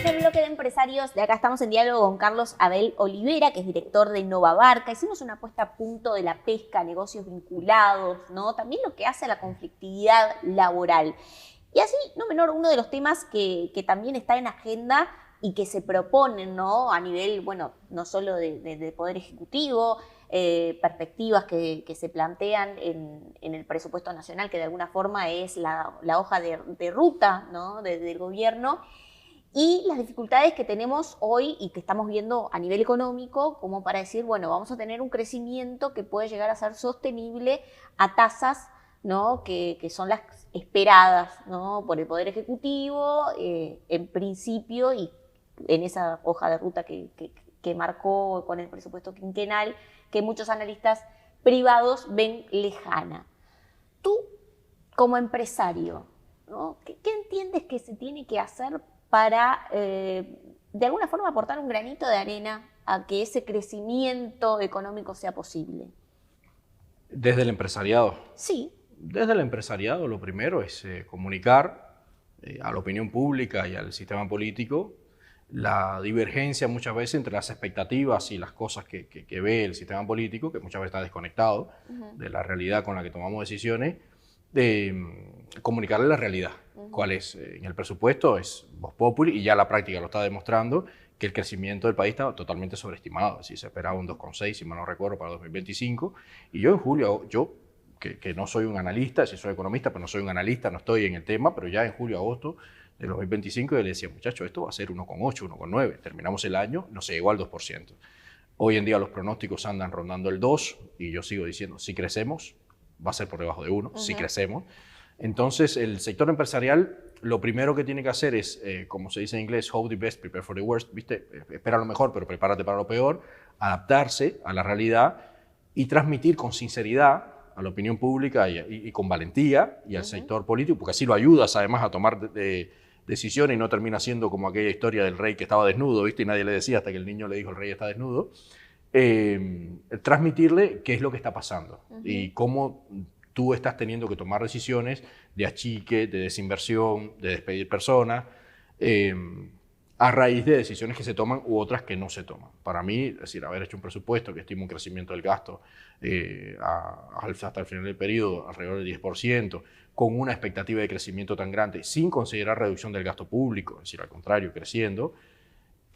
el bloque de empresarios, de acá estamos en diálogo con Carlos Abel Olivera, que es director de Nova Barca. Hicimos una puesta a punto de la pesca, negocios vinculados, ¿no? También lo que hace a la conflictividad laboral. Y así, no menor, uno de los temas que también está en agenda y que se proponen, ¿no? A nivel, bueno, no solo de Poder Ejecutivo, perspectivas que se plantean en el presupuesto nacional, que de alguna forma es la hoja de ruta, ¿no? del gobierno, y las dificultades que tenemos hoy y que estamos viendo a nivel económico, como para decir, bueno, vamos a tener un crecimiento que puede llegar a ser sostenible a tasas, ¿no? que son las esperadas, ¿no? por el Poder Ejecutivo, en principio, y en esa hoja de ruta que marcó con el presupuesto quinquenal, que muchos analistas privados ven lejana. Tú, como empresario, ¿no? ¿Qué entiendes que se tiene que hacer para, de alguna forma, aportar un granito de arena a que ese crecimiento económico sea posible? Desde el empresariado. Sí. Desde el empresariado lo primero es comunicar a la opinión pública y al sistema político la divergencia muchas veces entre las expectativas y las cosas que ve el sistema político, que muchas veces está desconectado de la realidad con la que tomamos decisiones, de comunicarle la realidad. ¿Cuál es? En el presupuesto es vox populi y ya la práctica lo está demostrando que el crecimiento del país está totalmente sobreestimado. Es decir, se esperaba un 2,6, si mal no recuerdo, para 2025. Y yo en julio, que no soy un analista, sí soy economista, pero no soy un analista, no estoy en el tema, pero ya en julio, agosto de 2025 yo le decía, muchachos, esto va a ser 1,8, 1,9. Terminamos el año, no se llegó al 2%. Hoy en día los pronósticos andan rondando el 2 y yo sigo diciendo, si crecemos, va a ser por debajo de 1, si crecemos. Entonces, el sector empresarial, lo primero que tiene que hacer es, como se dice en inglés, hope the best, prepare for the worst, ¿viste? Espera lo mejor, pero prepárate para lo peor, adaptarse a la realidad y transmitir con sinceridad a la opinión pública y con valentía y al sector político, porque así lo ayudas además a tomar decisiones y no termina siendo como aquella historia del rey que estaba desnudo, ¿viste? Y nadie le decía hasta que el niño le dijo el rey está desnudo. Transmitirle qué es lo que está pasando y cómo tú estás teniendo que tomar decisiones de achique, de desinversión, de despedir personas, a raíz de decisiones que se toman u otras que no se toman. Para mí, es decir, haber hecho un presupuesto que estima un crecimiento del gasto hasta el final del periodo alrededor del 10%, con una expectativa de crecimiento tan grande, sin considerar reducción del gasto público, es decir, al contrario, creciendo,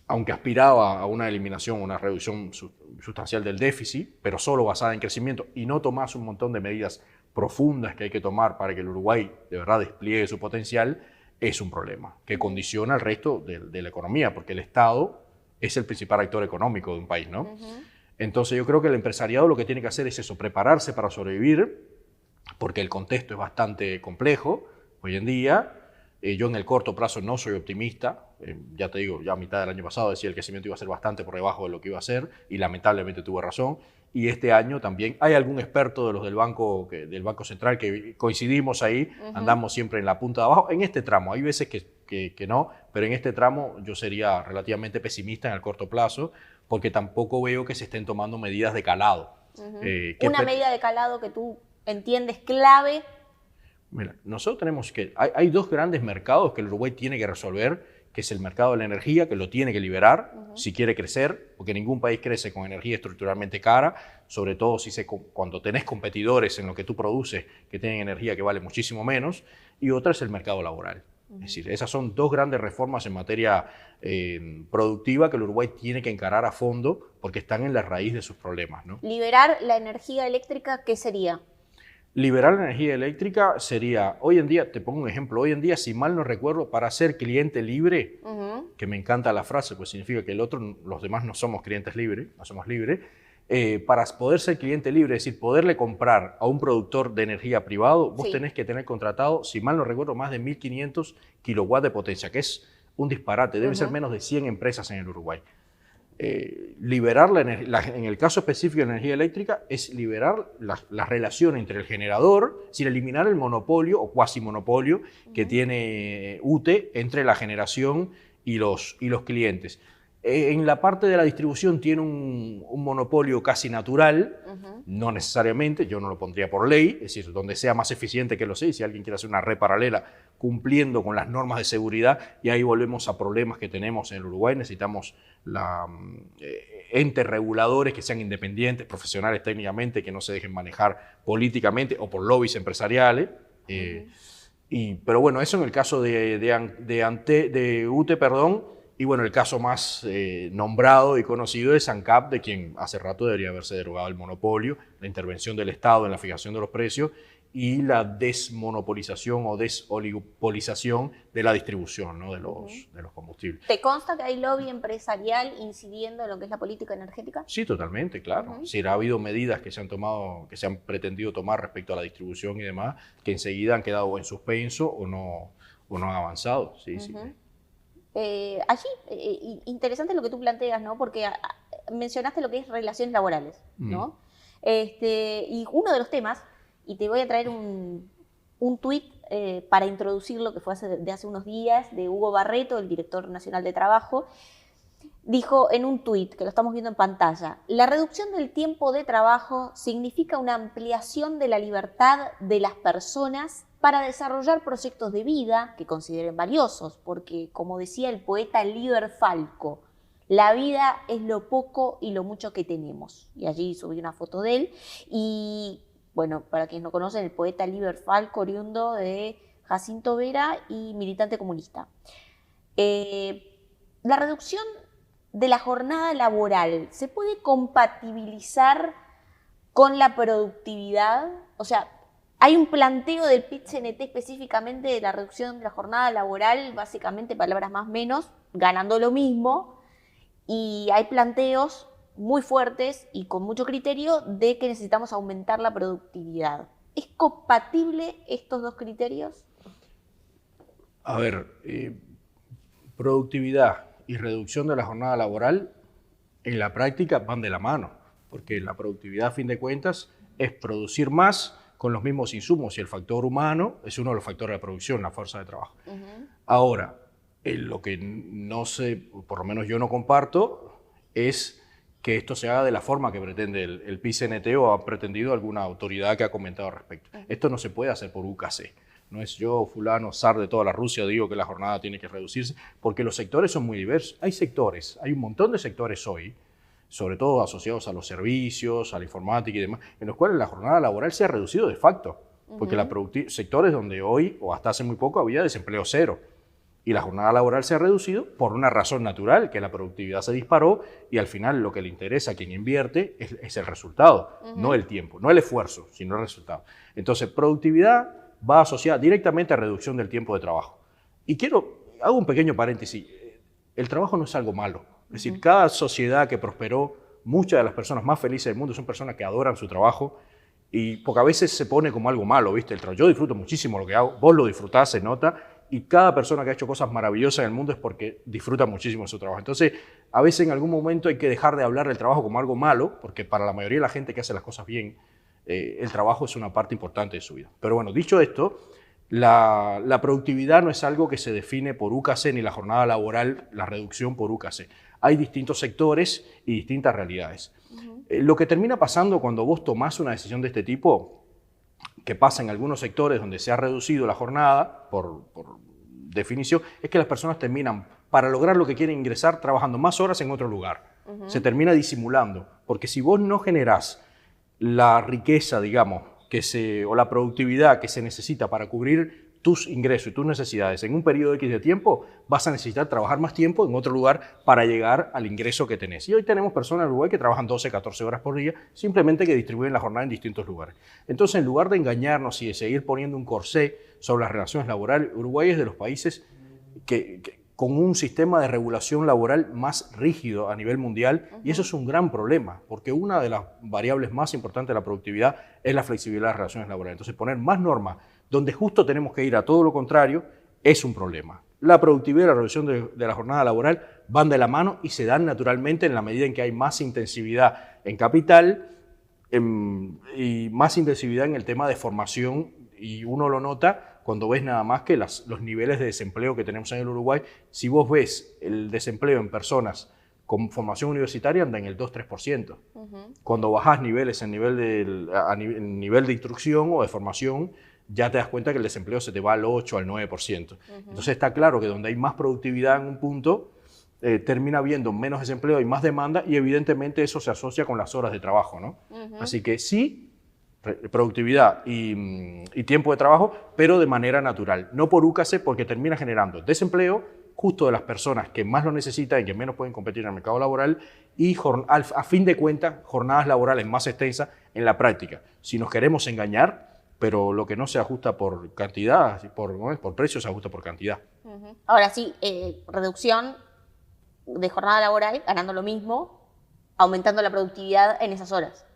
aunque aspiraba a una eliminación, una reducción sustancial del déficit, pero solo basada en crecimiento y no tomase un montón de medidas profundas que hay que tomar para que el Uruguay de verdad despliegue su potencial, es un problema que condiciona el resto de la economía, porque el Estado es el principal actor económico de un país, ¿no? Entonces yo creo que el empresariado lo que tiene que hacer es eso, prepararse para sobrevivir, porque el contexto es bastante complejo hoy en día. Yo en el corto plazo no soy optimista, ya te digo, ya a mitad del año pasado decía el crecimiento iba a ser bastante por debajo de lo que iba a ser y lamentablemente tuve razón. Y este año también hay algún experto de los del Banco Central que coincidimos ahí, andamos siempre en la punta de abajo. En este tramo, hay veces que no, pero en este tramo yo sería relativamente pesimista en el corto plazo porque tampoco veo que se estén tomando medidas de calado. Una medida de calado que tú entiendes clave. Mira, nosotros tenemos que... Hay dos grandes mercados que el Uruguay tiene que resolver, que es el mercado de la energía, que lo tiene que liberar si quiere crecer, porque ningún país crece con energía estructuralmente cara, sobre todo cuando tenés competidores en lo que tú produces que tienen energía que vale muchísimo menos, y otra es el mercado laboral. Es decir, esas son dos grandes reformas en materia productiva que el Uruguay tiene que encarar a fondo porque están en la raíz de sus problemas, ¿no? Liberar la energía eléctrica, ¿qué sería? Liberar la energía eléctrica sería, hoy en día, te pongo un ejemplo, hoy en día, si mal no recuerdo, para ser cliente libre, que me encanta la frase, pues significa que los demás no somos clientes libres, no somos libres, para poder ser cliente libre, es decir, poderle comprar a un productor de energía privado, vos tenés que tener contratado, si mal no recuerdo, más de 1.500 kilowatts de potencia, que es un disparate, debe ser menos de 100 empresas en el Uruguay. Liberar en el caso específico de la energía eléctrica es liberar la relación entre el generador, sin eliminar el monopolio o cuasi monopolio que tiene UTE entre la generación y los clientes. En la parte de la distribución tiene un monopolio casi natural, no necesariamente, yo no lo pondría por ley, es decir, donde sea más eficiente que lo sé, y si alguien quiere hacer una red paralela cumpliendo con las normas de seguridad, y ahí volvemos a problemas que tenemos en el Uruguay. Necesitamos entes reguladores que sean independientes, profesionales técnicamente, que no se dejen manejar políticamente o por lobbies empresariales. Pero bueno, eso en el caso de UTE, perdón. Y bueno, el caso más nombrado y conocido es ANCAP, de quien hace rato debería haberse derogado el monopolio, la intervención del Estado en la fijación de los precios y la desmonopolización o desoligopolización de la distribución, ¿no? de los combustibles. ¿Te consta que hay lobby empresarial incidiendo en lo que es la política energética? Sí, totalmente, claro. Sí, ha habido medidas que se han tomado, que se han pretendido tomar respecto a la distribución y demás, que enseguida han quedado en suspenso o no han avanzado. Sí, sí. Allí, interesante lo que tú planteas, ¿no? Porque mencionaste lo que es relaciones laborales, ¿no? Y uno de los temas, y te voy a traer un tuit para introducirlo, que fue de hace unos días, de Hugo Barreto, el director nacional de trabajo, dijo en un tuit, que lo estamos viendo en pantalla: la reducción del tiempo de trabajo significa una ampliación de la libertad de las personas para desarrollar proyectos de vida que consideren valiosos, porque, como decía el poeta Liber Falco, la vida es lo poco y lo mucho que tenemos. Y allí subí una foto de él. Y, bueno, para quienes no conocen, el poeta Liber Falco, oriundo de Jacinto Vera y militante comunista. La reducción de la jornada laboral, ¿se puede compatibilizar con la productividad? O sea, hay un planteo del PIT-CNT específicamente de la reducción de la jornada laboral, básicamente, palabras más o menos, ganando lo mismo, y hay planteos muy fuertes y con mucho criterio de que necesitamos aumentar la productividad. ¿Es compatible estos dos criterios? A ver, productividad y reducción de la jornada laboral en la práctica van de la mano, porque la productividad, a fin de cuentas, es producir más con los mismos insumos, y el factor humano es uno de los factores de producción, la fuerza de trabajo. Ahora, lo que no sé, por lo menos yo no comparto, es que esto se haga de la forma que pretende el PIT-CNT o ha pretendido alguna autoridad que ha comentado al respecto. Esto no se puede hacer por UKC. No es yo, fulano, zar de toda la Rusia, digo que la jornada tiene que reducirse, porque los sectores son muy diversos. Hay un montón de sectores hoy, sobre todo asociados a los servicios, a la informática y demás, en los cuales la jornada laboral se ha reducido de facto, porque sectores donde hoy o hasta hace muy poco había desempleo cero, y la jornada laboral se ha reducido por una razón natural, que la productividad se disparó, y al final lo que le interesa a quien invierte es el resultado, no el tiempo, no el esfuerzo, sino el resultado. Entonces, productividad va asociada directamente a reducción del tiempo de trabajo. Y hago un pequeño paréntesis, el trabajo no es algo malo. Es decir, cada sociedad que prosperó, muchas de las personas más felices del mundo son personas que adoran su trabajo, y porque a veces se pone como algo malo, ¿viste? Yo disfruto muchísimo lo que hago, vos lo disfrutás, se nota, y cada persona que ha hecho cosas maravillosas en el mundo es porque disfruta muchísimo de su trabajo. Entonces, a veces en algún momento hay que dejar de hablar del trabajo como algo malo, porque para la mayoría de la gente que hace las cosas bien, el trabajo es una parte importante de su vida. Pero bueno, dicho esto, la productividad no es algo que se define por UKC, ni la jornada laboral, la reducción por UKC. Hay distintos sectores y distintas realidades. Lo que termina pasando cuando vos tomás una decisión de este tipo, que pasa en algunos sectores donde se ha reducido la jornada, por definición, es que las personas terminan, para lograr lo que quieren ingresar, trabajando más horas en otro lugar. Se termina disimulando, porque si vos no generás la riqueza, digamos, o la productividad que se necesita para cubrir tus ingresos y tus necesidades en un periodo X de tiempo, vas a necesitar trabajar más tiempo en otro lugar para llegar al ingreso que tenés. Y hoy tenemos personas en Uruguay que trabajan 12, 14 horas por día, simplemente que distribuyen la jornada en distintos lugares. Entonces, en lugar de engañarnos y de seguir poniendo un corsé sobre las relaciones laborales, Uruguay es de los países con un sistema de regulación laboral más rígido a nivel mundial, y eso es un gran problema, porque una de las variables más importantes de la productividad es la flexibilidad de las relaciones laborales. Entonces, poner más normas donde justo tenemos que ir a todo lo contrario es un problema. La productividad y la reducción de la jornada laboral van de la mano y se dan naturalmente en la medida en que hay más intensividad en capital y más intensividad en el tema de formación, y uno lo nota cuando ves nada más que los niveles de desempleo que tenemos en el Uruguay. Si vos ves el desempleo en personas con formación universitaria, anda en el 2-3%. Cuando bajás niveles en nivel de instrucción o de formación, ya te das cuenta que el desempleo se te va al 8, al 9%. Entonces está claro que donde hay más productividad en un punto, termina habiendo menos desempleo y más demanda, y evidentemente eso se asocia con las horas de trabajo, ¿no? Así que sí, productividad y tiempo de trabajo, pero de manera natural, no por úcase, porque termina generando desempleo justo de las personas que más lo necesitan y que menos pueden competir en el mercado laboral, y a fin de cuentas jornadas laborales más extensas en la práctica. Si nos queremos engañar, pero lo que no se ajusta por cantidad, por precio, se ajusta por cantidad. Ahora sí, reducción de jornada laboral, ganando lo mismo, aumentando la productividad en esas horas.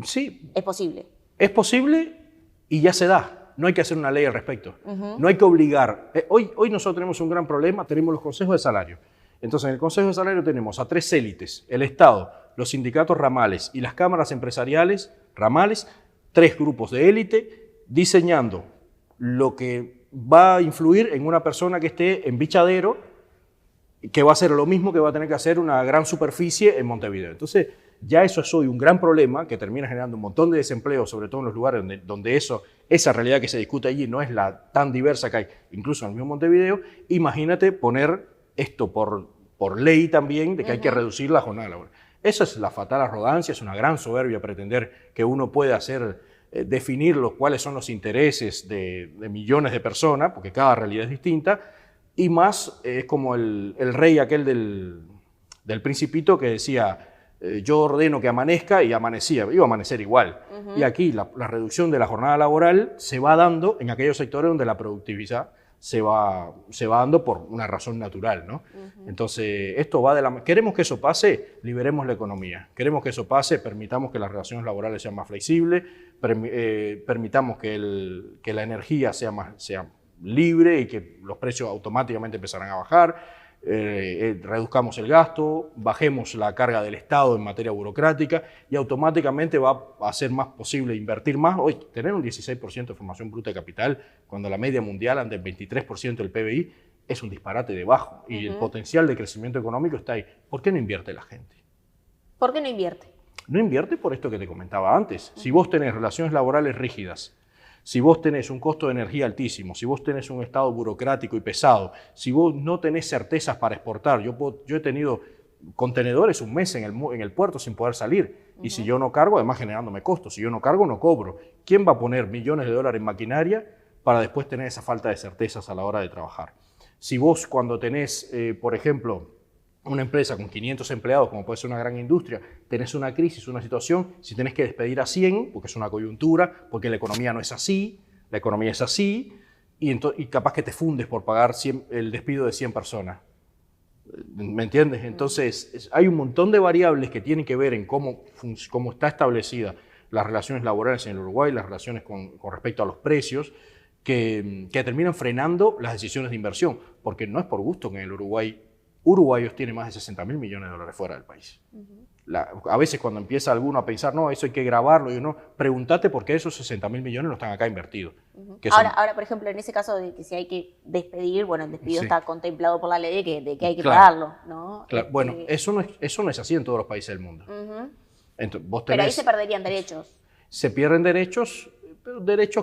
Sí. Es posible. Es posible y ya se da. No hay que hacer una ley al respecto. No hay que obligar. Hoy nosotros tenemos un gran problema, tenemos los consejos de salario. Entonces, en el consejo de salario tenemos a 3 élites: el Estado, los sindicatos ramales y las cámaras empresariales ramales, 3 grupos de élite diseñando lo que va a influir en una persona que esté en Bichadero, que va a ser lo mismo que va a tener que hacer una gran superficie en Montevideo. Entonces, ya eso es hoy un gran problema que termina generando un montón de desempleo, sobre todo en los lugares donde esa realidad que se discute allí no es la tan diversa que hay, incluso en el mismo Montevideo. Imagínate poner esto por ley también, de que hay que reducir la jornada laboral. Esa es la fatal arrogancia, es una gran soberbia pretender que uno puede definir cuáles son los intereses de millones de personas, porque cada realidad es distinta, y más es como el rey aquel del Principito que decía: yo ordeno que amanezca, y amanecía, iba a amanecer igual. Y aquí la reducción de la jornada laboral se va dando en aquellos sectores donde la productividad se va dando por una razón natural, ¿no? Entonces, esto va de la... ¿Queremos que eso pase? Liberemos la economía. ¿Queremos que eso pase? Permitamos que las relaciones laborales sean más flexibles, permitamos que la energía sea libre y que los precios automáticamente empezarán a bajar. Reduzcamos el gasto, bajemos la carga del Estado en materia burocrática, y automáticamente va a ser más posible invertir más. Hoy, tener un 16% de formación bruta de capital, cuando la media mundial anda en 23% del PBI, es un disparate de bajo, y el potencial de crecimiento económico está ahí. ¿Por qué no invierte la gente? ¿Por qué no invierte? No invierte por esto que te comentaba antes. Si vos tenés relaciones laborales rígidas, si vos tenés un costo de energía altísimo, si vos tenés un Estado burocrático y pesado, si vos no tenés certezas para exportar. Yo he tenido contenedores un mes en el puerto sin poder salir, y si yo no cargo, además generándome costos, si yo no cargo, no cobro. ¿Quién va a poner millones de dólares en maquinaria para después tener esa falta de certezas a la hora de trabajar? Si vos, cuando tenés, por ejemplo, una empresa con 500 empleados, como puede ser una gran industria, tenés una crisis, una situación, si tenés que despedir a 100, porque es una coyuntura, porque la economía no es así, la economía es así, y capaz que te fundes por pagar el despido de 100 personas. ¿Me entiendes? Entonces, hay un montón de variables que tienen que ver en cómo está establecida las relaciones laborales en el Uruguay, las relaciones con respecto a los precios, que terminan frenando las decisiones de inversión, porque no es por gusto que en el Uruguay uruguayos tienen más de 60.000 millones de dólares fuera del país. A veces cuando empieza alguno a pensar, no, eso hay que grabarlo, y no, pregúntate por qué esos 60.000 millones no están acá invertidos. Ahora, por ejemplo, en ese caso de que si hay que despedir, bueno, el despido está contemplado por la ley de que hay que pagarlo, ¿no? Claro. Bueno, eso no es así en todos los países del mundo. Entonces, pero ahí se perderían derechos. Se pierden derechos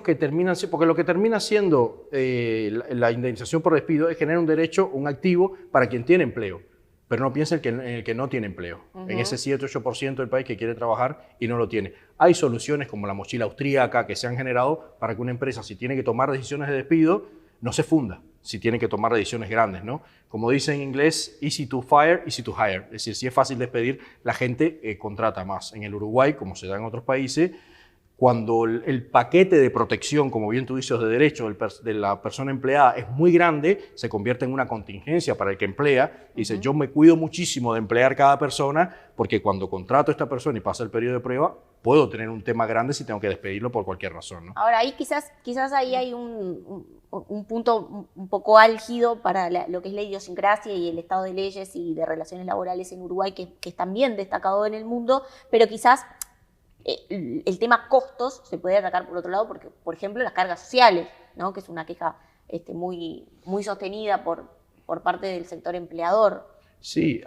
que terminan, porque lo que termina siendo la indemnización por despido es generar un derecho, un activo para quien tiene empleo, pero no piensen en el que no tiene empleo, en ese 7-8% del país que quiere trabajar y no lo tiene. Hay soluciones como la mochila austríaca que se han generado para que una empresa, si tiene que tomar decisiones de despido, no se funda, si tiene que tomar decisiones grandes, ¿no? Como dice en inglés, easy to fire, easy to hire. Es decir, si es fácil despedir, la gente contrata más. En el Uruguay, como se da en otros países, cuando el paquete de protección, como bien tú dices, de derecho de la persona empleada es muy grande, se convierte en una contingencia para el que emplea. Y dice, yo me cuido muchísimo de emplear cada persona, porque cuando contrato a esta persona y pasa el periodo de prueba, puedo tener un tema grande si tengo que despedirlo por cualquier razón, ¿no? Ahora, ahí quizás ahí hay un punto un poco álgido para lo que es la idiosincrasia y el estado de leyes y de relaciones laborales en Uruguay, que es también destacado en el mundo, pero quizás el tema costos se puede atacar por otro lado, porque, por ejemplo, las cargas sociales, ¿no? Que es una queja muy sostenida por parte del sector empleador. Sí,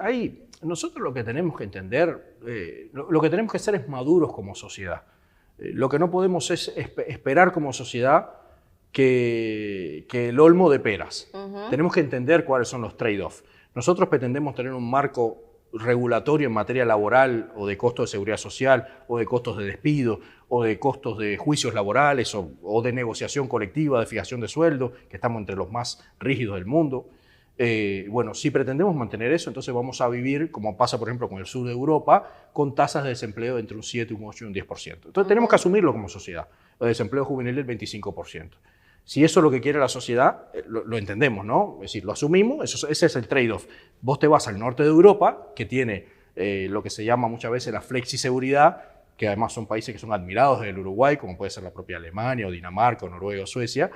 nosotros lo que tenemos que entender, lo que tenemos que ser es maduros como sociedad. Lo que no podemos es esperar como sociedad que el olmo de peras. Tenemos que entender cuáles son los trade-offs. Nosotros pretendemos tener un marco regulatorio en materia laboral o de costos de seguridad social o de costos de despido o de costos de juicios laborales o de negociación colectiva, de fijación de sueldo, que estamos entre los más rígidos del mundo. Bueno, si pretendemos mantener eso, entonces vamos a vivir, como pasa por ejemplo con el sur de Europa, con tasas de desempleo de entre un 7, un 8 y un 10%. Entonces tenemos que asumirlo como sociedad. El desempleo juvenil del 25%. Si eso es lo que quiere la sociedad, lo entendemos, ¿no? Es decir, lo asumimos, ese es el trade-off. Vos te vas al norte de Europa, que tiene lo que se llama muchas veces la flexiseguridad, que además son países que son admirados del Uruguay, como puede ser la propia Alemania, o Dinamarca, o Noruega, o Suecia,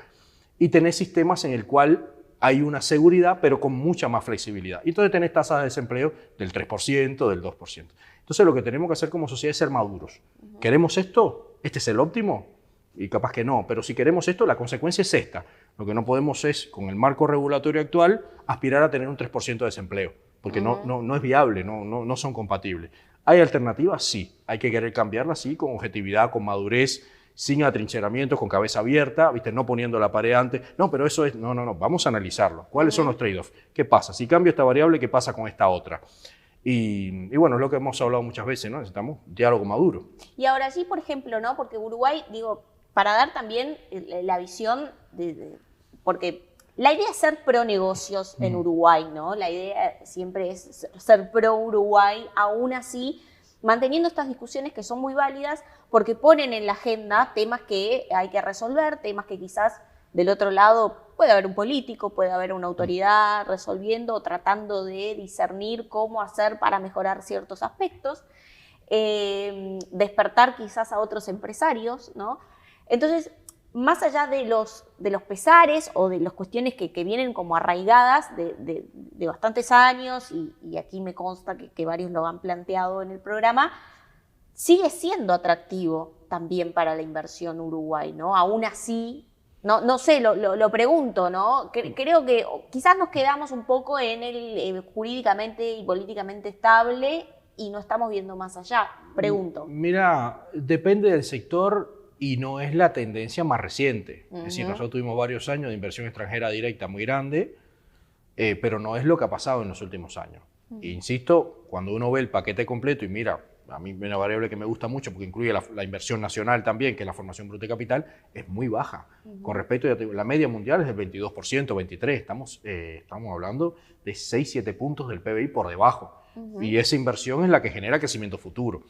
y tenés sistemas en el cual hay una seguridad, pero con mucha más flexibilidad. Y entonces tenés tasas de desempleo del 3%, del 2%. Entonces lo que tenemos que hacer como sociedad es ser maduros. ¿Queremos esto? ¿Este es el óptimo? Y capaz que no, pero si queremos esto, la consecuencia es esta. Lo que no podemos es, con el marco regulatorio actual, aspirar a tener un 3% de desempleo, porque no es viable, no son compatibles. ¿Hay alternativas? Sí. Hay que querer cambiarlas, sí, con objetividad, con madurez, sin atrincheramientos, con cabeza abierta, ¿viste? No poniendo la pared antes. No, pero eso es... No, vamos a analizarlo. ¿Cuáles son los trade-offs? ¿Qué pasa? Si cambio esta variable, ¿qué pasa con esta otra? Y bueno, es lo que hemos hablado muchas veces, ¿no? Necesitamos diálogo maduro. Y ahora sí, por ejemplo, ¿no? Porque Uruguay, digo, para dar también la visión porque la idea es ser pro negocios en Uruguay, ¿no? La idea siempre es ser pro Uruguay, aún así manteniendo estas discusiones que son muy válidas porque ponen en la agenda temas que hay que resolver, temas que quizás del otro lado puede haber un político, puede haber una autoridad resolviendo o tratando de discernir cómo hacer para mejorar ciertos aspectos, despertar quizás a otros empresarios, ¿no? Entonces, más allá de los pesares o de las cuestiones que vienen como arraigadas de bastantes años, y aquí me consta que varios lo han planteado en el programa, sigue siendo atractivo también para la inversión Uruguay, ¿no? Aún así, no sé, lo pregunto, ¿no? Creo que quizás nos quedamos un poco en el jurídicamente y políticamente estable y no estamos viendo más allá, pregunto. Mira, depende del sector y no es la tendencia más reciente. Es decir, nosotros tuvimos varios años de inversión extranjera directa muy grande, pero no es lo que ha pasado en los últimos años. Insisto, cuando uno ve el paquete completo y mira, a mí una variable que me gusta mucho porque incluye la inversión nacional también, que es la formación bruta de capital, es muy baja. Con respecto, ya te digo, la media mundial es del 22%, 23%. Estamos hablando de 6, 7 puntos del PBI por debajo. Y esa inversión es la que genera crecimiento futuro.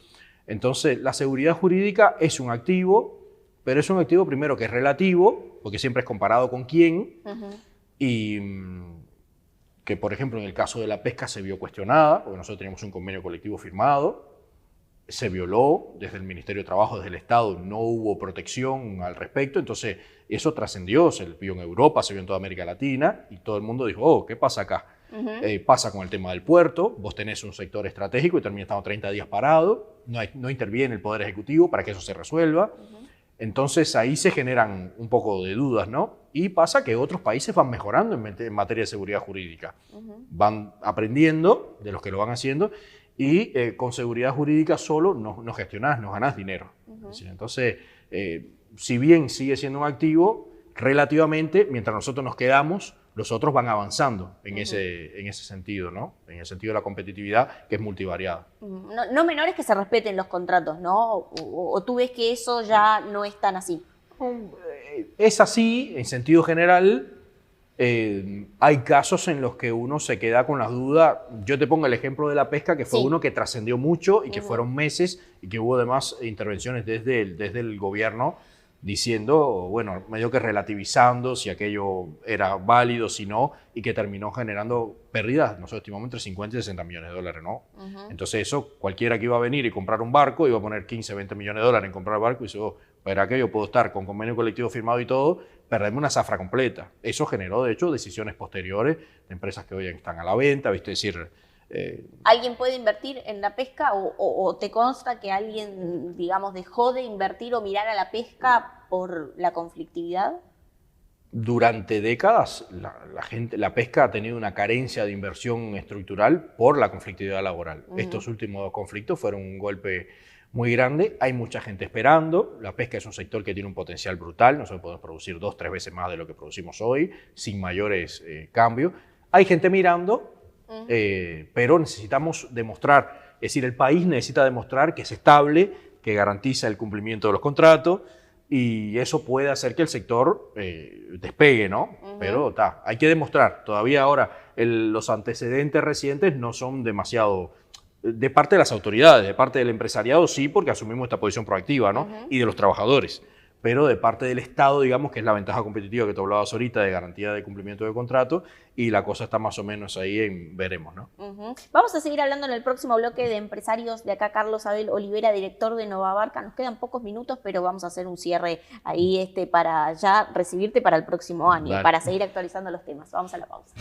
Entonces, la seguridad jurídica es un activo, pero es un activo primero que es relativo, porque siempre es comparado con quién, y que, por ejemplo, en el caso de la pesca se vio cuestionada, porque nosotros teníamos un convenio colectivo firmado, se violó desde el Ministerio de Trabajo, desde el Estado, no hubo protección al respecto, entonces eso trascendió, se vio en Europa, se vio en toda América Latina, y todo el mundo dijo, oh, ¿qué pasa acá? Pasa con el tema del puerto, vos tenés un sector estratégico y termina estando 30 días parado, no interviene el Poder Ejecutivo para que eso se resuelva. Entonces ahí se generan un poco de dudas, ¿no? Y pasa que otros países van mejorando en materia de seguridad jurídica. Van aprendiendo de los que lo van haciendo y con seguridad jurídica solo no gestionás, no ganás dinero. Entonces, si bien sigue siendo un activo, relativamente, mientras nosotros nos quedamos, los otros van avanzando en ese sentido, ¿no? En el sentido de la competitividad, que es multivariada. No menores que se respeten los contratos, ¿no? O tú ves que eso ya no es tan así. Es así, en sentido general. Hay casos en los que uno se queda con las dudas. Yo te pongo el ejemplo de la pesca, que fue uno que trascendió mucho y que fueron meses y que hubo además intervenciones desde el gobierno diciendo, bueno, medio que relativizando si aquello era válido, si no, y que terminó generando pérdidas, nosotros estimamos entre 50 y 60 millones de dólares, ¿no? Entonces eso, cualquiera que iba a venir y comprar un barco, iba a poner 15, 20 millones de dólares en comprar el barco y dice, oh, para aquello puedo estar con convenio colectivo firmado y todo, perderme una zafra completa. Eso generó, de hecho, decisiones posteriores de empresas que hoy están a la venta, ¿viste? Es decir, ¿alguien puede invertir en la pesca o te consta que alguien, digamos, dejó de invertir o mirar a la pesca por la conflictividad? Durante décadas la pesca ha tenido una carencia de inversión estructural por la conflictividad laboral. Estos últimos dos conflictos fueron un golpe muy grande, hay mucha gente esperando, la pesca es un sector que tiene un potencial brutal, nosotros podemos producir 2, 3 veces más de lo que producimos hoy, sin mayores cambios. Hay gente mirando, pero necesitamos demostrar, es decir, el país necesita demostrar que es estable, que garantiza el cumplimiento de los contratos, y eso puede hacer que el sector despegue, ¿no? Pero hay que demostrar. Todavía ahora los antecedentes recientes no son demasiado... De parte de las autoridades, de parte del empresariado sí, porque asumimos esta posición proactiva, ¿no? Y de los trabajadores. Pero de parte del Estado, digamos, que es la ventaja competitiva que tú hablabas ahorita de garantía de cumplimiento de contrato, y la cosa está más o menos ahí en veremos, ¿no? Vamos a seguir hablando en el próximo bloque de empresarios. De acá Carlos Abel Olivera, director de Novabarca. Nos quedan pocos minutos, pero vamos a hacer un cierre ahí para ya recibirte para el próximo año, para seguir actualizando los temas. Vamos a la pausa.